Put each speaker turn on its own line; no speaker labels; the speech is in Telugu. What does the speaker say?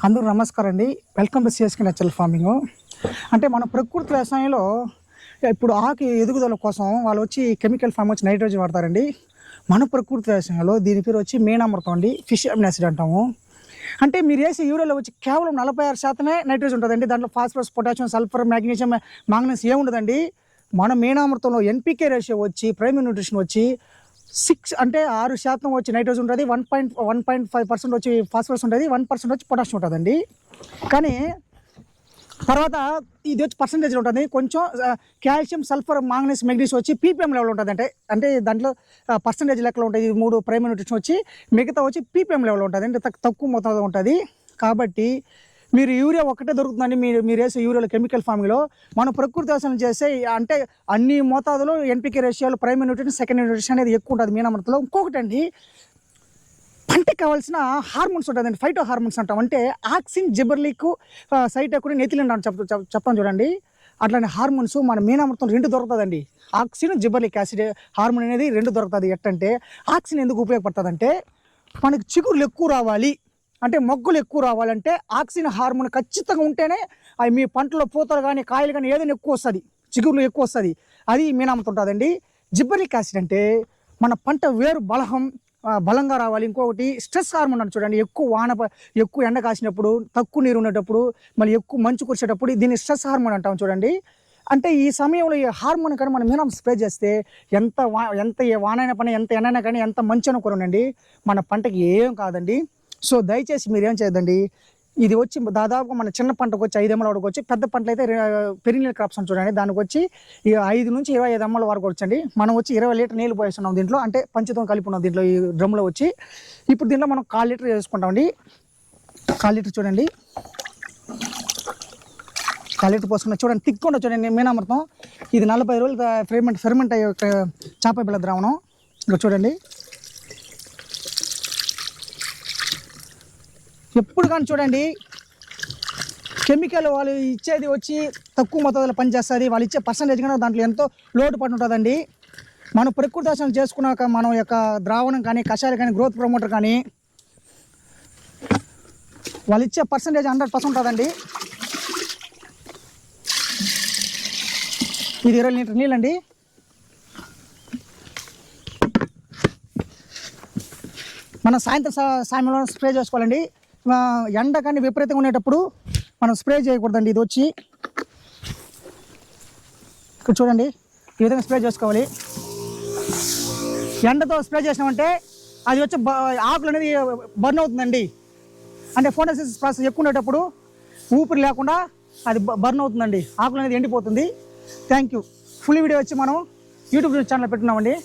అందరూ నమస్కారం అండి. Welcome to CSK natural farming. అంటే మన ప్రకృతి వ్యవసాయంలో ఇప్పుడు ఆకు ఎదుగుదల కోసం వాళ్ళు వచ్చి కెమికల్ ఫామ్ వచ్చి నైట్రోజన్ వాడతారండి. మన ప్రకృతి వ్యవసాయంలో దీని పేరు వచ్చి మీనామృతం అండి, ఫిష్ అమినో యాసిడ్ అంటాము. అంటే మీరు వేసే యూరియాలో వచ్చి కేవలం 46% నైట్రోజన్ ఉంటుందండి. దాంట్లో phosphorus, potassium, sulphur, magnesium, manganese ఏముండదండి. మన మీనామృతంలో ఎన్పికే రేషియో వచ్చి ప్రైమరీ న్యూట్రిషన్ వచ్చి 6% వచ్చి నైట్రోజన్ ఉంటుంది, 1.5% వచ్చి ఫాస్ఫరస్ ఉంటుంది, 1% వచ్చి పొటాషియం ఉంటుందండి. కానీ తర్వాత ఇది వచ్చి పర్సంటేజ్లో ఉంటుంది. కొంచెం కాల్షియం, సల్ఫర్, మాంగనీస్, మెగ్నీషియం వచ్చి పీపీఎం లెవెల్ ఉంటుంది. అంటే దాంట్లో పర్సంటేజ్ లెక్కలో ఉంటుంది. 3 ప్రైమరీ న్యూట్రిషన్ వచ్చి మిగతా వచ్చి పీపీఎం లెవెల్ ఉంటుంది. అంటే తక్కువ మొత్తంలో ఉంటుంది. కాబట్టి మీరు యూరియా ఒక్కటే దొరుకుతుందండి. మీరు వేసే యూరియాలో కెమికల్ ఫార్మింగ్లో మనం ప్రకృతి వ్యవసాయం చేసే అంటే అన్ని మోతాదులో ఎన్పికే రేషియోలు ప్రైమరీ న్యూట్రిషన్, సెకండరీ న్యూట్రిషన్ అనేది ఎక్కువ ఉంటుంది మీనామృతంలో. ఇంకొకటి అండి, పంటకు కావాల్సిన హార్మోన్స్ ఉంటుందండి, ఫైటో హార్మోన్స్ అంటాం. అంటే ఆక్సిన్, జిబర్లిక్, సైటోకిన్, ఎథిలిన్ అని చెప్తాను చూడండి. అట్లాంటి హార్మోన్స్ మన మీనామృతం 2 దొరుకుతుందండి. ఆక్సిన్, జిబర్లిక్ యాసిడ్ హార్మోన్ అనేది 2 దొరుకుతుంది. ఎట్టంటే ఆక్సిన్ ఎందుకు ఉపయోగపడుతుందంటే మనకి చిగురులు ఎక్కువ రావాలి అంటే, మొగ్గలు ఎక్కువ రావాలంటే ఆక్సిన్ హార్మోన్ ఖచ్చితంగా ఉంటేనే అవి మీ పంటలో పూతలు కానీ కాయలు కానీ ఏదైనా ఎక్కువ వస్తుంది, చిగురులు ఎక్కువ వస్తుంది. అది మీనామృతం ఉంటుందండి. జిబర్లిక్ యాసిడ్ అంటే మన పంట వేరు బలంగా రావాలి. ఇంకొకటి స్ట్రెస్ హార్మోన్ అని చూడండి. ఎక్కువ ఎండ కాసినప్పుడు, తక్కువ నీరు ఉండేటప్పుడు, మళ్ళీ ఎక్కువ మంచు కురిసేటప్పుడు దీన్ని స్ట్రెస్ హార్మోన్ అంటాం చూడండి. అంటే ఈ సమయంలో ఈ హార్మోన్ కానీ మనం మీనం స్ప్రే చేస్తే ఎంత వానైనా పని, ఎంత ఎండైనా కానీ, ఎంత మంచి అనుకోనండి, మన పంటకి ఏం కాదండి. సో దయచేసి మీరు ఏం చేయదండి, ఇది వచ్చి దాదాపుగా మన చిన్న పంటకు వచ్చి 5 ఎమ్మల వరకు వచ్చి, పెద్ద పంటలు అయితే పెరినియల్ క్రాప్స్ అని చూడండి. దానికి వచ్చి 5 నుంచి 25 ఎమ్మల వరకు వచ్చండి. మనం వచ్చి 20 లీటర్ నీళ్ళు పోయిస్తున్నాం దీంట్లో, అంటే పంచతో కలిపి ఉన్నాం దీంట్లో ఈ డ్రమ్లో వచ్చి. ఇప్పుడు దీంట్లో మనం 1/4 లీటర్ వేసుకుంటామండి. 1/4 లీటర్ చూడండి, 1/4 లీటర్ పోసుకున్నాం. చూడండి తిక్కుండా చూడండి మీనామృతం. ఇది 40 రోజులు ఫెర్మెంట్ అయ్యే చాప బిళ్ళ ద్రావణం. ఇంకా చూడండి, ఎప్పుడు కానీ చూడండి కెమికల్ వాళ్ళు ఇచ్చేది వచ్చి తక్కువ మొత్తంలో పనిచేస్తుంది. వాళ్ళు ఇచ్చే పర్సంటేజ్ కానీ దాంట్లో ఎంతో లోటు పడి ఉంటుందండి. మనం ప్రకృతి వ్యవసాయం చేసుకున్నాక మనం యొక్క ద్రావణం కానీ, కషాయాలు కానీ, గ్రోత్ ప్రమోటర్ కానీ వాళ్ళు ఇచ్చే పర్సంటేజ్ 100% ఉంటుందండి. ఇది 20 లీటర్ నీళ్ళండి. మనం సాయంత్రం సమయంలో స్ప్రే చేసుకోవాలండి. ఎండ కానీ విపరీతంగా ఉండేటప్పుడు మనం స్ప్రే చేయకూడదండి. ఇది వచ్చి ఇక్కడ చూడండి, ఈ విధంగా స్ప్రే చేసుకోవాలి. ఎండతో స్ప్రే చేసినామంటే అది వచ్చి ఆకులు అనేది బర్న్ అవుతుందండి. అంటే ఫోటోసిస్ ప్రాసెస్ ఎక్కువ ఉండేటప్పుడు ఊపిరి లేకుండా అది బర్న్ అవుతుందండి, ఆకులు అనేది ఎండిపోతుంది. Thank you. ఫుల్ వీడియో వచ్చి మనం యూట్యూబ్ ఛానల్ పెట్టున్నామండి.